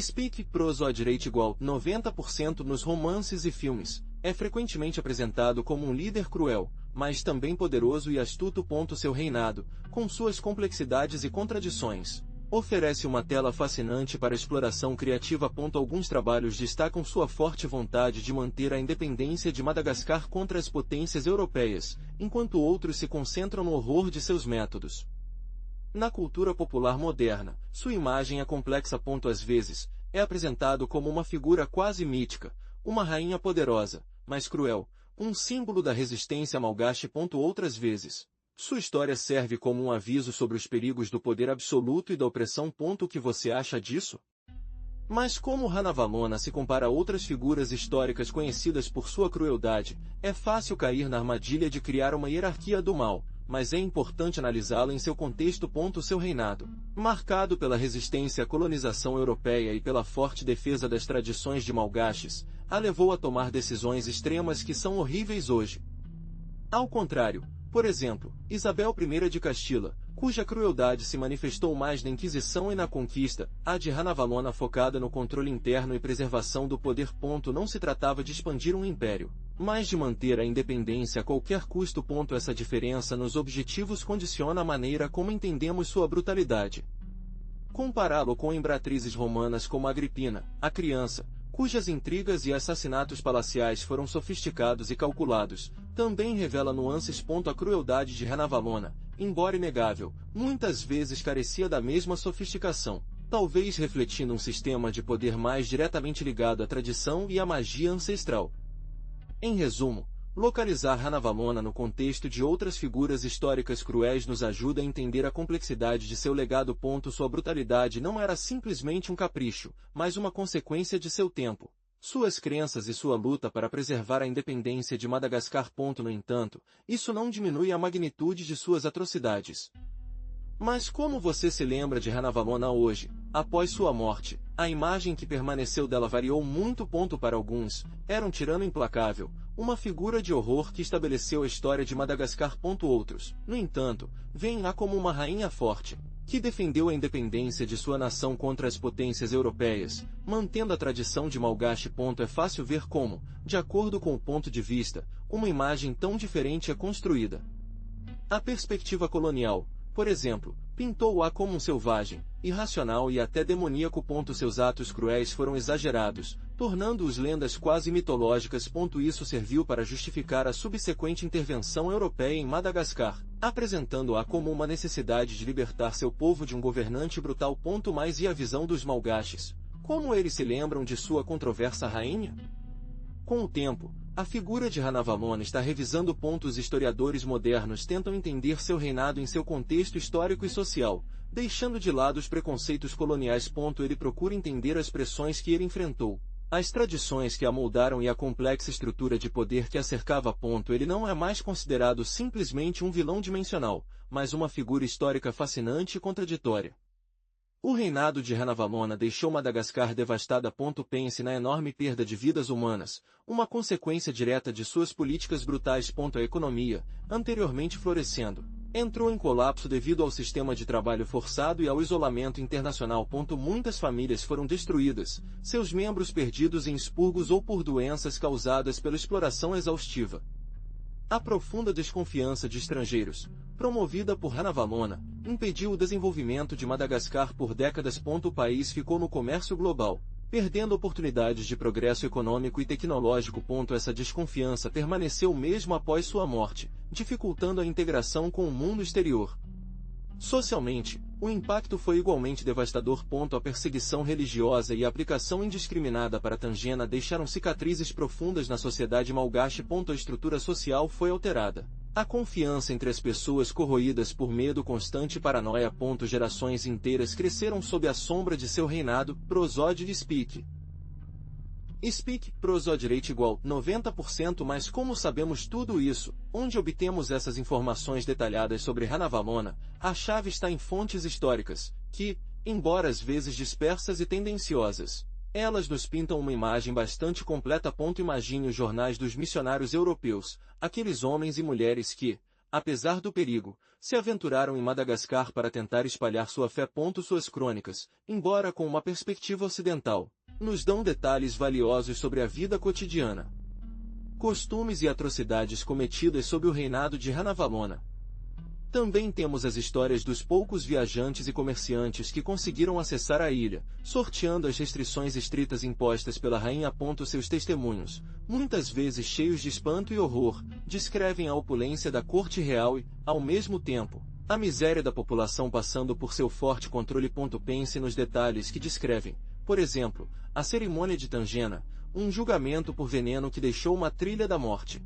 Speaker 1: Speak Prosode Rate igual 90% nos romances e filmes. É frequentemente apresentado como um líder cruel, mas também poderoso e astuto. Seu reinado, com suas complexidades e contradições, oferece uma tela fascinante para exploração criativa. Alguns trabalhos destacam sua forte vontade de manter a independência de Madagascar contra as potências europeias, enquanto outros se concentram no horror de seus métodos. Na cultura popular moderna, sua imagem é complexa. Às vezes, é apresentado como uma figura quase mítica, uma rainha poderosa, mas cruel, um símbolo da resistência malgache. Outras vezes, sua história serve como um aviso sobre os perigos do poder absoluto e da opressão. O que você acha disso? Mas como Ranavalona se compara a outras figuras históricas conhecidas por sua crueldade, é fácil cair na armadilha de criar uma hierarquia do mal, mas é importante analisá-la em seu contexto. Seu reinado, marcado pela resistência à colonização europeia e pela forte defesa das tradições de malgaches, a levou a tomar decisões extremas que são horríveis hoje. Ao contrário, por exemplo, Isabel I de Castila, cuja crueldade se manifestou mais na Inquisição e na conquista, a de Ranavalona focada no controle interno e preservação do poder. Não se tratava de expandir um império, mas de manter a independência a qualquer custo. Essa diferença nos objetivos condiciona a maneira como entendemos sua brutalidade. Compará-lo com embaratrizes romanas como Agripina, a criança, cujas intrigas e assassinatos palaciais foram sofisticados e calculados, também revela nuances. A crueldade de Ranavalona, embora inegável, muitas vezes carecia da mesma sofisticação, talvez refletindo um sistema de poder mais diretamente ligado à tradição e à magia ancestral. Em resumo, localizar Ranavalona no contexto de outras figuras históricas cruéis nos ajuda a entender a complexidade de seu legado. Sua brutalidade não era simplesmente um capricho, mas uma consequência de seu tempo, suas crenças e sua luta para preservar a independência de Madagascar. No entanto, isso não diminui a magnitude de suas atrocidades. Mas como você se lembra de Ranavalona hoje, após sua morte? A imagem que permaneceu dela variou muito. Para alguns, era um tirano implacável, uma figura de horror que estabeleceu a história de Madagascar. Outros, no entanto, veem-a como uma rainha forte, que defendeu a independência de sua nação contra as potências europeias, mantendo a tradição de malgache. É fácil ver como, de acordo com o ponto de vista, uma imagem tão diferente é construída. A perspectiva colonial, por exemplo, pintou-a como um selvagem, irracional e até demoníaco. Seus atos cruéis foram exagerados, tornando-os lendas quase mitológicas. Isso serviu para justificar a subsequente intervenção europeia em Madagascar, apresentando-a como uma necessidade de libertar seu povo de um governante brutal. Mas e a visão dos malgaches? Como eles se lembram de sua controversa rainha? Com o tempo, a figura de Ranavalona está revisando. Os historiadores modernos tentam entender seu reinado em seu contexto histórico e social, deixando de lado os preconceitos coloniais. Ele procura entender as pressões que ele enfrentou, as tradições que a moldaram e a complexa estrutura de poder que a cercava. Ele não é mais considerado simplesmente um vilão dimensional, mas uma figura histórica fascinante e contraditória. O reinado de Ranavalona deixou Madagascar devastada. Pense na enorme perda de vidas humanas, uma consequência direta de suas políticas brutais. A economia, anteriormente florescendo, entrou em colapso devido ao sistema de trabalho forçado e ao isolamento internacional. Muitas famílias foram destruídas, seus membros perdidos em expurgos ou por doenças causadas pela exploração exaustiva. A profunda desconfiança de estrangeiros, promovida por Ranavalona, impediu o desenvolvimento de Madagascar por décadas. O país ficou no comércio global, perdendo oportunidades de progresso econômico e tecnológico. Essa desconfiança permaneceu mesmo após sua morte, dificultando a integração com o mundo exterior. Socialmente, o impacto foi igualmente devastador. A perseguição religiosa e a aplicação indiscriminada para Tangena deixaram cicatrizes profundas na sociedade malgache. A estrutura social foi alterada, A confiança entre as pessoas corroídas por medo constante e paranoia. Gerações inteiras cresceram sob a sombra de seu reinado. Prosódio de Speak. Speak, prosódio rate igual 90%. Mas como sabemos tudo isso? Onde obtemos essas informações detalhadas sobre Ranavalona? A chave está em fontes históricas, que, embora às vezes dispersas e tendenciosas, elas nos pintam uma imagem bastante completa. Imagine os jornais dos missionários europeus, aqueles homens e mulheres que, apesar do perigo, se aventuraram em Madagascar para tentar espalhar sua fé. Suas crônicas, embora com uma perspectiva ocidental, nos dão detalhes valiosos sobre a vida cotidiana, costumes e atrocidades cometidas sob o reinado de Ranavalona. Também temos as histórias dos poucos viajantes e comerciantes que conseguiram acessar a ilha, sorteando as restrições estritas impostas pela rainha. Seus testemunhos, muitas vezes cheios de espanto e horror, descrevem a opulência da corte real e, ao mesmo tempo, a miséria da população passando por seu forte controle. Pense nos detalhes que descrevem, por exemplo, a cerimônia de Tangena, um julgamento por veneno que deixou uma trilha da morte.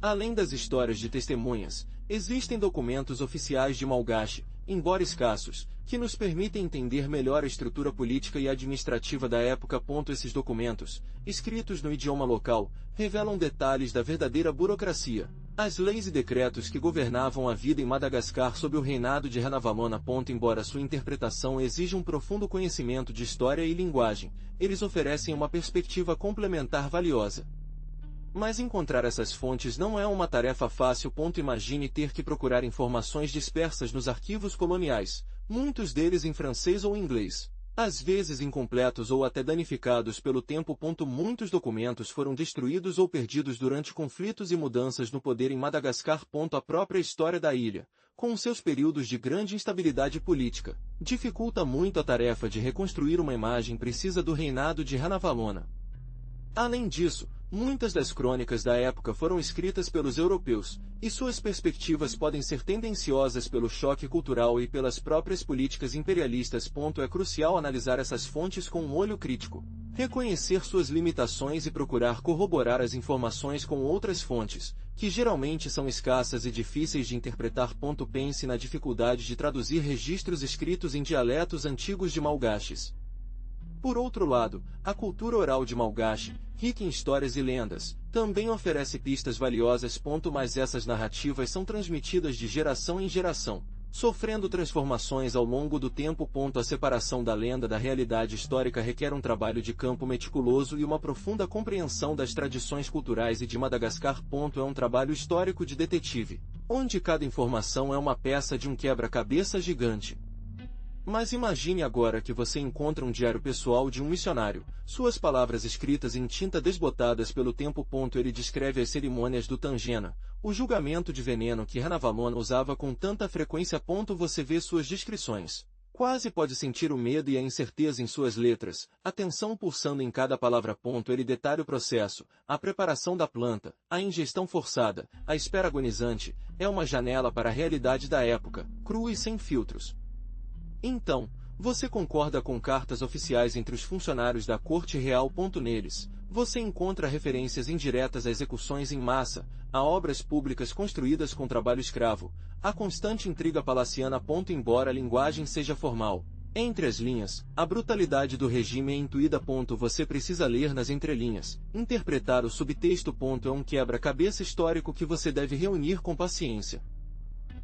Speaker 1: Além das histórias de testemunhas, existem documentos oficiais de Malgache, embora escassos, que nos permitem entender melhor a estrutura política e administrativa da época. Esses documentos, escritos no idioma local, revelam detalhes da verdadeira burocracia, as leis e decretos que governavam a vida em Madagascar sob o reinado de Ranavalona. Embora sua interpretação exija um profundo conhecimento de história e linguagem, eles oferecem uma perspectiva complementar valiosa. Mas encontrar essas fontes não é uma tarefa fácil. Imagine ter que procurar informações dispersas nos arquivos coloniais, muitos deles em francês ou inglês, às vezes incompletos ou até danificados pelo tempo. Muitos documentos foram destruídos ou perdidos durante conflitos e mudanças no poder em Madagascar. A própria história da ilha, com seus períodos de grande instabilidade política, dificulta muito a tarefa de reconstruir uma imagem precisa do reinado de Ranavalona. Além disso, muitas das crônicas da época foram escritas pelos europeus, e suas perspectivas podem ser tendenciosas pelo choque cultural e pelas próprias políticas imperialistas. É crucial analisar essas fontes com um olho crítico, reconhecer suas limitações e procurar corroborar as informações com outras fontes, que geralmente são escassas e difíceis de interpretar. Pense na dificuldade de traduzir registros escritos em dialetos antigos de Malgaches. Por outro lado, a cultura oral de Malgache, rica em histórias e lendas, também oferece pistas valiosas. Mas essas narrativas são transmitidas de geração em geração, sofrendo transformações ao longo do tempo. A separação da lenda da realidade histórica requer um trabalho de campo meticuloso e uma profunda compreensão das tradições culturais e de Madagascar. É um trabalho histórico de detetive, onde cada informação é uma peça de um quebra-cabeça gigante. Mas imagine agora que você encontra um diário pessoal de um missionário, suas palavras escritas em tinta desbotadas pelo tempo. Ele descreve as cerimônias do Tangena, o julgamento de veneno que Ranavalona usava com tanta frequência. Você vê suas descrições. Quase pode sentir o medo e a incerteza em suas letras, a tensão pulsando em cada palavra. Ele detalha o processo, a preparação da planta, a ingestão forçada, a espera agonizante. É uma janela para a realidade da época, crua e sem filtros. Então, você concorda com cartas oficiais entre os funcionários da Corte Real. Neles, você encontra referências indiretas a execuções em massa, a obras públicas construídas com trabalho escravo, a constante intriga palaciana. Embora a linguagem seja formal, entre as linhas, a brutalidade do regime é intuída. Você precisa ler nas entrelinhas, interpretar o subtexto. É um quebra-cabeça histórico que você deve reunir com paciência.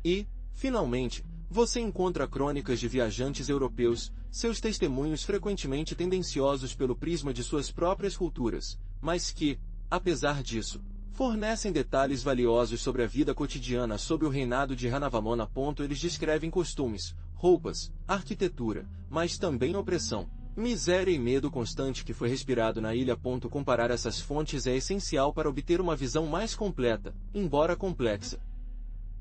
Speaker 1: E, finalmente, você encontra crônicas de viajantes europeus, seus testemunhos frequentemente tendenciosos pelo prisma de suas próprias culturas, mas que, apesar disso, fornecem detalhes valiosos sobre a vida cotidiana sob o reinado de Ranavalona. Eles descrevem costumes, roupas, arquitetura, mas também opressão, miséria e medo constante que foi respirado na ilha. Comparar essas fontes é essencial para obter uma visão mais completa, embora complexa.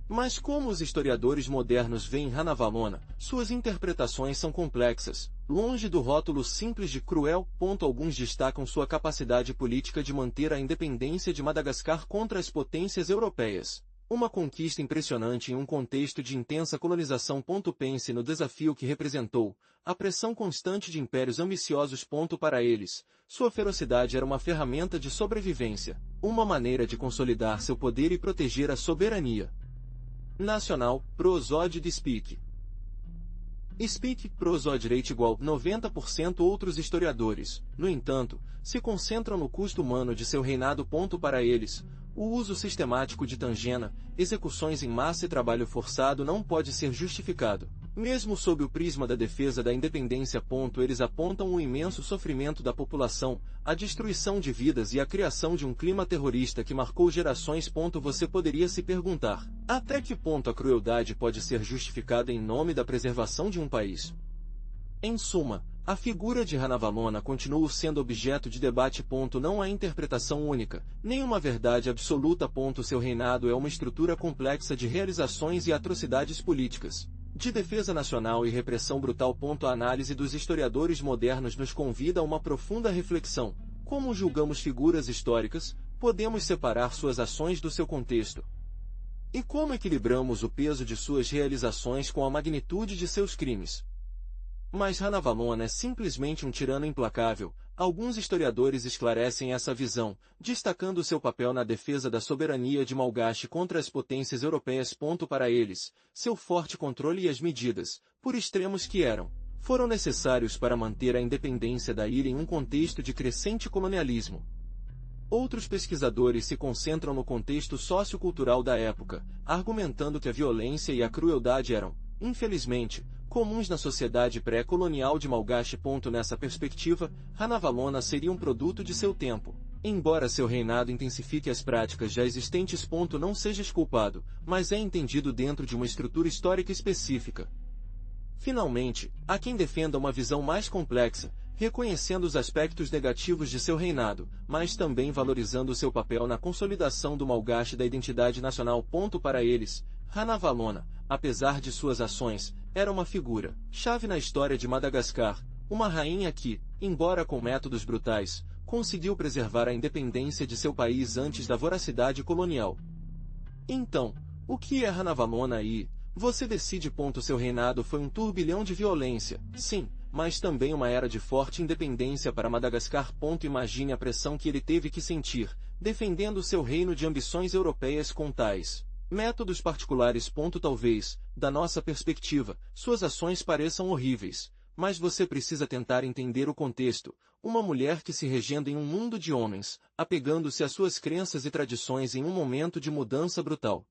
Speaker 1: Mas como os historiadores modernos veem Ranavalona, suas interpretações são complexas, longe do rótulo simples de cruel. Alguns destacam sua capacidade política de manter a independência de Madagascar contra as potências europeias, Uma conquista impressionante em um contexto de intensa colonização. Pense no desafio que representou, a pressão constante de impérios ambiciosos. Para eles, sua ferocidade era uma ferramenta de sobrevivência, uma maneira de consolidar seu poder e proteger a soberania nacional. Prosódio de Speke. Speke, prosódio igual 90%. Outros historiadores, no entanto, se concentram no custo humano de seu reinado. Para eles, o uso sistemático de tangena, execuções em massa e trabalho forçado não pode ser justificado, mesmo sob o prisma da defesa da independência. Eles apontam o imenso sofrimento da população, a destruição de vidas e a criação de um clima terrorista que marcou gerações. Você poderia se perguntar, até que ponto a crueldade pode ser justificada em nome da preservação de um país? Em suma, a figura de Ranavalona continua sendo objeto de debate. Não há interpretação única, nem uma verdade absoluta. Seu reinado é uma estrutura complexa de realizações e atrocidades políticas, de defesa nacional e repressão brutal. A análise dos historiadores modernos nos convida a uma profunda reflexão. Como julgamos figuras históricas, podemos separar suas ações do seu contexto? E como equilibramos o peso de suas realizações com a magnitude de seus crimes? Mas Ranavalona é simplesmente um tirano implacável. Alguns historiadores esclarecem essa visão, destacando seu papel na defesa da soberania de Malgache contra as potências europeias. Para eles, seu forte controle e as medidas, por extremos que eram, foram necessários para manter a independência da ilha em um contexto de crescente colonialismo. Outros pesquisadores se concentram no contexto sociocultural da época, argumentando que a violência e a crueldade eram, infelizmente, comuns na sociedade pré-colonial de Malgache. Nessa perspectiva, Ranavalona seria um produto de seu tempo. Embora seu reinado intensifique as práticas já existentes. Não seja exculpado, mas é entendido dentro de uma estrutura histórica específica. Finalmente, há quem defenda uma visão mais complexa, reconhecendo os aspectos negativos de seu reinado, mas também valorizando seu papel na consolidação do Malgache da identidade nacional. Para eles, Ranavalona, apesar de suas ações, era uma figura-chave na história de Madagascar, uma rainha que, embora com métodos brutais, conseguiu preservar a independência de seu país antes da voracidade colonial. Então, o que é Ranavalona e você decide. Seu reinado foi um turbilhão de violência, sim, mas também uma era de forte independência para Madagascar. Imagine a pressão que ele teve que sentir, defendendo seu reino de ambições europeias com tais métodos particulares. Talvez, da nossa perspectiva, suas ações pareçam horríveis, mas você precisa tentar entender o contexto. Uma mulher que se regendo em um mundo de homens, apegando-se às suas crenças e tradições em um momento de mudança brutal.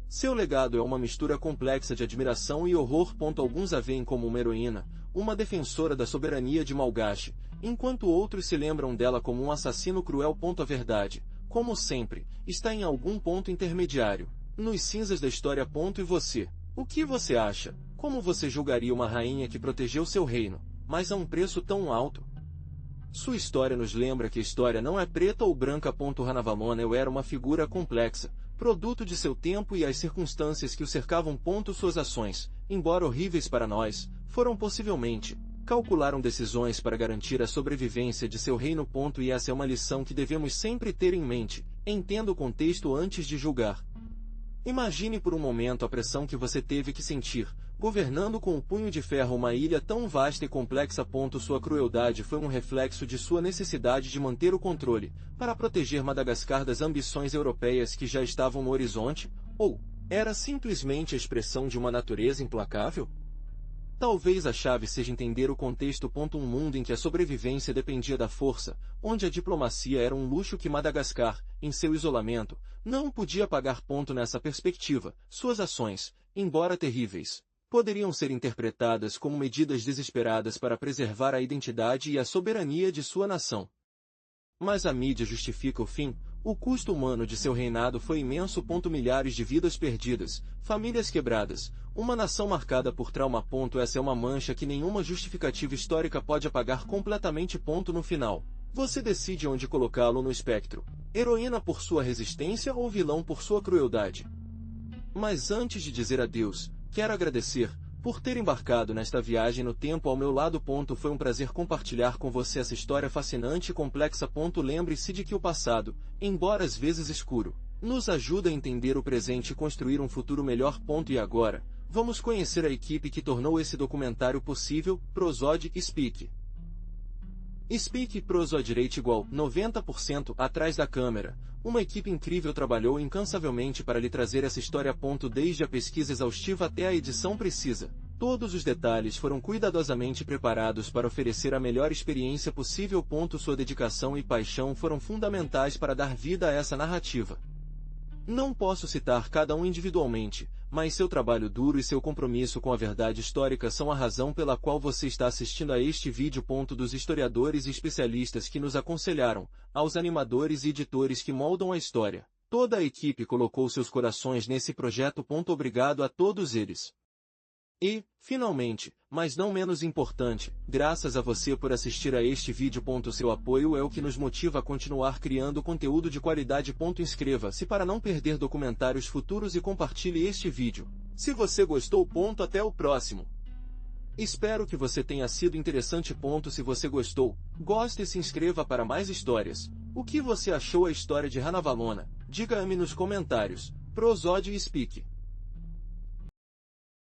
Speaker 1: Seu legado é uma mistura complexa de admiração e horror. Alguns a veem como uma heroína, uma defensora da soberania de Malgache, enquanto outros se lembram dela como um assassino cruel. A verdade, como sempre, está em algum ponto intermediário, nos cinzas da história. E você? O que você acha? Como você julgaria uma rainha que protegeu seu reino, mas a um preço tão alto? Sua história nos lembra que a história não é preta ou branca. Ranavalona era uma figura complexa, produto de seu tempo e as circunstâncias que o cercavam. Suas ações, embora horríveis para nós, foram possivelmente, calcularam decisões para garantir a sobrevivência de seu reino. E essa é uma lição que devemos sempre ter em mente. Entenda o contexto antes de julgar. Imagine por um momento a pressão que você teve que sentir, governando com um punho de ferro uma ilha tão vasta e complexa. Sua crueldade foi um reflexo de sua necessidade de manter o controle, para proteger Madagascar das ambições europeias que já estavam no horizonte, ou era simplesmente a expressão de uma natureza implacável? Talvez a chave seja entender o contexto. Um mundo em que a sobrevivência dependia da força, onde a diplomacia era um luxo que Madagascar, em seu isolamento, não podia pagar. Nessa perspectiva, suas ações, embora terríveis, poderiam ser interpretadas como medidas desesperadas para preservar a identidade e a soberania de sua nação. Mas a mídia justifica o fim. O custo humano de seu reinado foi imenso. Milhares de vidas perdidas, famílias quebradas, uma nação marcada por trauma. Essa é uma mancha que nenhuma justificativa histórica pode apagar completamente. No final, você decide onde colocá-lo no espectro: heroína por sua resistência ou vilão por sua crueldade. Mas antes de dizer adeus, quero agradecer por ter embarcado nesta viagem no tempo ao meu lado. Foi um prazer compartilhar com você essa história fascinante e complexa. Lembre-se de que o passado, embora às vezes escuro, Nos ajuda a entender o presente e construir um futuro melhor. E agora, vamos conhecer a equipe que tornou esse documentário possível, Prozod Speak. Speak Prozod Rate igual 90% atrás da câmera. Uma equipe incrível trabalhou incansavelmente para lhe trazer essa história. Desde a pesquisa exaustiva até a edição precisa. Todos os detalhes foram cuidadosamente preparados para oferecer a melhor experiência possível. Sua dedicação e paixão foram fundamentais para dar vida a essa narrativa. Não posso citar cada um individualmente, mas seu trabalho duro e seu compromisso com a verdade histórica são a razão pela qual você está assistindo a este vídeo. Dos historiadores e especialistas que nos aconselharam, aos animadores e editores que moldam a história, toda a equipe colocou seus corações nesse projeto. Obrigado a todos eles. E, finalmente, mas não menos importante, graças a você por assistir a este vídeo. Seu apoio é o que nos motiva a continuar criando conteúdo de qualidade. Inscreva-se para não perder documentários futuros e compartilhe este vídeo. Se você gostou. Até o próximo. Espero que você tenha sido interessante. Se você gostou, goste e se inscreva para mais histórias. O que você achou a história de Ranavalona? Diga-me nos comentários. Prozod Speak.